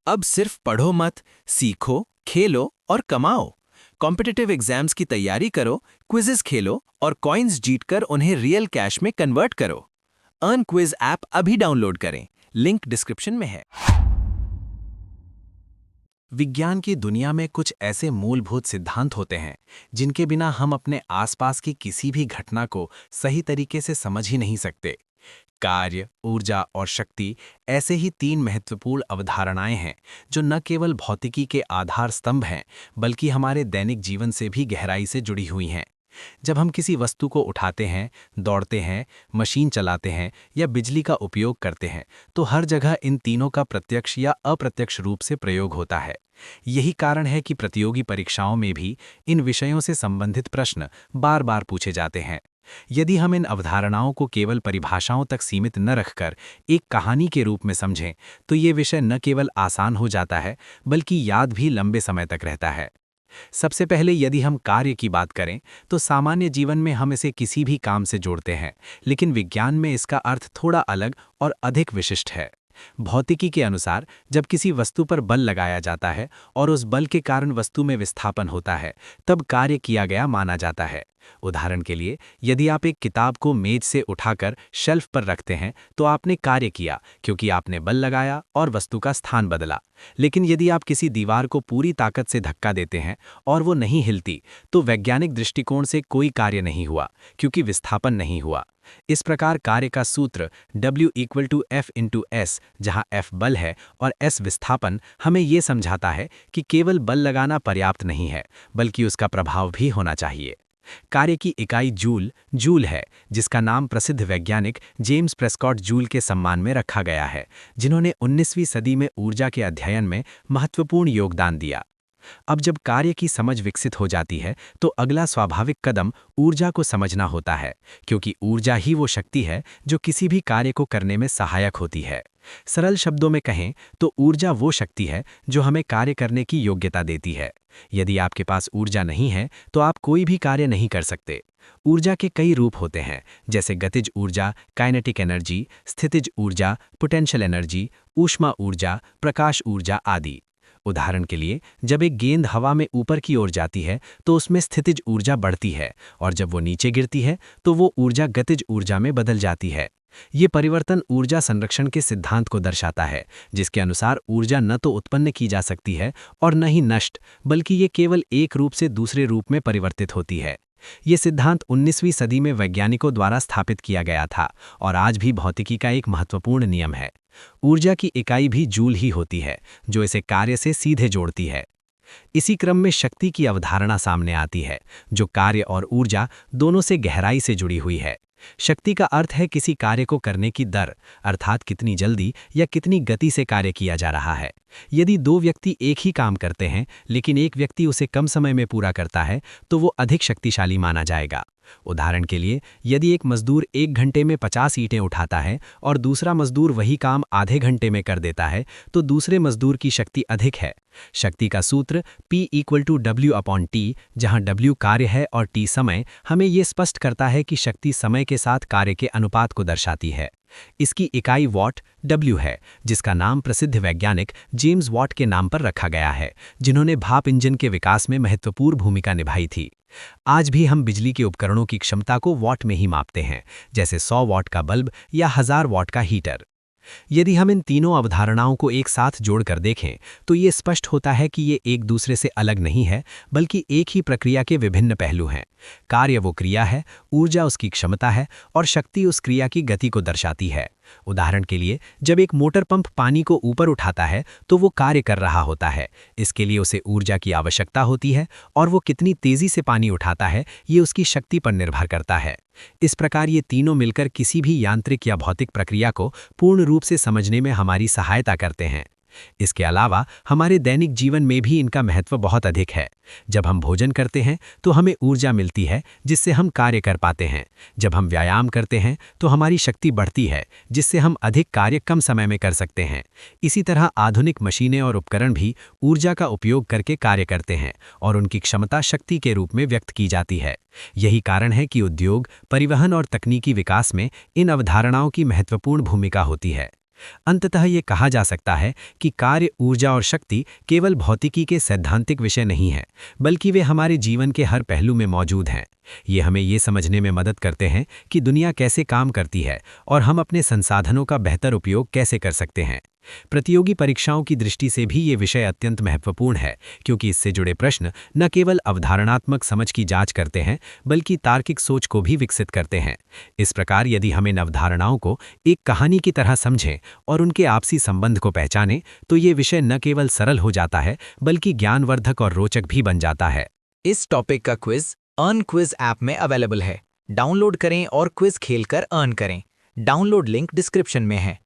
अब सिर्फ पढ़ो मत, सीखो, खेलो और कमाओ। कॉम्पिटिटिव एग्जाम्स की तैयारी करो, क्विज़ेस खेलो और कॉइन्स जीतकर उन्हें रियल कैश में कन्वर्ट करो। अर्न क्विज ऐप अभी डाउनलोड करें, लिंक डिस्क्रिप्शन में है। विज्ञान की दुनिया में कुछ ऐसे मूलभूत सिद्धांत होते हैं जिनके बिना हम अपने आसपास की किसी भी घटना को सही तरीके से समझ ही नहीं सकते। कार्य, ऊर्जा और शक्ति ऐसे ही तीन महत्वपूर्ण अवधारणाएं हैं जो न केवल भौतिकी के आधार स्तंभ हैं बल्कि हमारे दैनिक जीवन से भी गहराई से जुड़ी हुई हैं। जब हम किसी वस्तु को उठाते हैं, दौड़ते हैं, मशीन चलाते हैं या बिजली का उपयोग करते हैं तो हर जगह इन तीनों का प्रत्यक्ष या अप्रत्यक्ष रूप से प्रयोग होता है। यही कारण है कि प्रतियोगी परीक्षाओं में भी इन विषयों से संबंधित प्रश्न बार बार पूछे जाते हैं। यदि हम इन अवधारणाओं को केवल परिभाषाओं तक सीमित न रखकर एक कहानी के रूप में समझें तो ये विषय न केवल आसान हो जाता है बल्कि याद भी लंबे समय तक रहता है। सबसे पहले यदि हम कार्य की बात करें तो सामान्य जीवन में हम इसे किसी भी काम से जोड़ते हैं, लेकिन विज्ञान में इसका अर्थ थोड़ा अलग और अधिक विशिष्ट है। भौतिकी के अनुसार जब किसी वस्तु पर बल लगाया जाता है और उस बल के कारण वस्तु में विस्थापन होता है, तब कार्य किया गया माना जाता है। उदाहरण के लिए, यदि आप एक किताब को मेज से उठाकर शेल्फ पर रखते हैं तो आपने कार्य किया क्योंकि आपने बल लगाया और वस्तु का स्थान बदला। लेकिन यदि आप किसी दीवार को पूरी ताकत से धक्का देते हैं और वो नहीं हिलती, तो वैज्ञानिक दृष्टिकोण से कोई कार्य नहीं हुआ क्योंकि विस्थापन नहीं हुआ। इस प्रकार कार्य का सूत्र W=F×S, जहां F बल है और S विस्थापन, हमें ये समझाता है कि केवल बल लगाना पर्याप्त नहीं है बल्कि उसका प्रभाव भी होना चाहिए। कार्य की इकाई जूल है, जिसका नाम प्रसिद्ध वैज्ञानिक जेम्स प्रेस्कॉट जूल के सम्मान में रखा गया है, जिन्होंने 19वीं सदी में ऊर्जा के अध्ययन में महत्वपूर्ण योगदान दिया। अब जब कार्य की समझ विकसित हो जाती है तो अगला स्वाभाविक कदम ऊर्जा को समझना होता है, क्योंकि ऊर्जा ही वो शक्ति है जो किसी भी कार्य को करने में सहायक होती है। सरल शब्दों में कहें तो ऊर्जा वो शक्ति है जो हमें कार्य करने की योग्यता देती है। यदि आपके पास ऊर्जा नहीं है तो आप कोई भी कार्य नहीं कर सकते। ऊर्जा के कई रूप होते हैं, जैसे गतिज ऊर्जा, काइनेटिक एनर्जी, स्थितिज ऊर्जा, पोटेंशियल एनर्जी, ऊष्मा ऊर्जा, प्रकाश ऊर्जा आदि। उदाहरण के लिए, जब एक गेंद हवा में ऊपर की ओर जाती है तो उसमें स्थितिज ऊर्जा बढ़ती है और जब वो नीचे गिरती है तो वो ऊर्जा गतिज ऊर्जा में बदल जाती है। ये परिवर्तन ऊर्जा संरक्षण के सिद्धांत को दर्शाता है, जिसके अनुसार ऊर्जा न तो उत्पन्न की जा सकती है और न ही नष्ट, बल्कि ये केवल एक रूप से दूसरे रूप में परिवर्तित होती है। ये सिद्धांत 19वीं सदी में वैज्ञानिकों द्वारा स्थापित किया गया था और आज भी भौतिकी का एक महत्वपूर्ण नियम है। ऊर्जा की इकाई भी जूल ही होती है, जो इसे कार्य से सीधे जोड़ती है। इसी क्रम में शक्ति की अवधारणा सामने आती है, जो कार्य और ऊर्जा दोनों से गहराई से जुड़ी हुई है। शक्ति का अर्थ है किसी कार्य को करने की दर, अर्थात कितनी जल्दी या कितनी गति से कार्य किया जा रहा है। यदि दो व्यक्ति एक ही काम करते हैं लेकिन एक व्यक्ति उसे कम समय में पूरा करता है तो वो अधिक शक्तिशाली माना जाएगा। उदाहरण के लिए, यदि एक मजदूर 1 घंटे में 50 ईंटें उठाता है और दूसरा मजदूर वही काम आधे घंटे में कर देता है तो दूसरे मजदूर की शक्ति अधिक है। शक्ति का सूत्र P=W/T, जहां W कार्य है और T समय, हमें ये स्पष्ट करता है कि शक्ति समय के साथ कार्य के अनुपात को दर्शाती है। इसकी इकाई वॉट W है, जिसका नाम प्रसिद्ध वैज्ञानिक जेम्स वॉट के नाम पर रखा गया है, जिन्होंने भाप इंजन के विकास में महत्वपूर्ण भूमिका निभाई थी। आज भी हम बिजली के उपकरणों की क्षमता को वॉट में ही मापते हैं, जैसे 100 वॉट का बल्ब या 1000 वॉट का हीटर। यदि हम इन तीनों अवधारणाओं को एक साथ जोड़कर देखें तो ये स्पष्ट होता है कि ये एक दूसरे से अलग नहीं है, बल्कि एक ही प्रक्रिया के विभिन्न पहलू हैं। कार्य वो क्रिया है, ऊर्जा उसकी क्षमता है और शक्ति उस क्रिया की गति को दर्शाती है। उदाहरण के लिए, जब एक मोटर पंप पानी को ऊपर उठाता है तो वो कार्य कर रहा होता है। इसके लिए उसे ऊर्जा की आवश्यकता होती है और वो कितनी तेजी से पानी उठाता है ये उसकी शक्ति पर निर्भर करता है। इस प्रकार ये तीनों मिलकर किसी भी यांत्रिक या भौतिक प्रक्रिया को पूर्ण रूप से समझने में हमारी सहायता करते हैं। इसके अलावा हमारे दैनिक जीवन में भी इनका महत्व बहुत अधिक है। जब हम भोजन करते हैं तो हमें ऊर्जा मिलती है, जिससे हम कार्य कर पाते हैं। जब हम व्यायाम करते हैं तो हमारी शक्ति बढ़ती है, जिससे हम अधिक कार्य कम समय में कर सकते हैं। इसी तरह आधुनिक मशीनें और उपकरण भी ऊर्जा का उपयोग करके कार्य करते हैं और उनकी क्षमता शक्ति के रूप में व्यक्त की जाती है। यही कारण है कि उद्योग, परिवहन और तकनीकी विकास में इन अवधारणाओं की महत्वपूर्ण भूमिका होती है। अंततः ये कहा जा सकता है कि कार्य, ऊर्जा और शक्ति केवल भौतिकी के सैद्धांतिक विषय नहीं हैं, बल्कि वे हमारे जीवन के हर पहलू में मौजूद हैं। ये हमें ये समझने में मदद करते हैं कि दुनिया कैसे काम करती है और हम अपने संसाधनों का बेहतर उपयोग कैसे कर सकते हैं। प्रतियोगी परीक्षाओं की दृष्टि से भी ये विषय अत्यंत महत्वपूर्ण है, क्योंकि इससे जुड़े प्रश्न न केवल अवधारणात्मक समझ की जांच करते हैं, बल्कि तार्किक सोच को भी विकसित करते हैं। इस प्रकार यदि हम इन अवधारणाओं को एक कहानी की तरह समझें और उनके आपसी संबंध को पहचानें, तो ये विषय न केवल सरल हो जाता है, बल्कि ज्ञानवर्धक और रोचक भी बन जाता है। इस टॉपिक का क्विज अर्न क्विज ऐप में अवेलेबल है। डाउनलोड करें और क्विज खेलकर अर्न करें। डाउनलोड लिंक डिस्क्रिप्शन में है।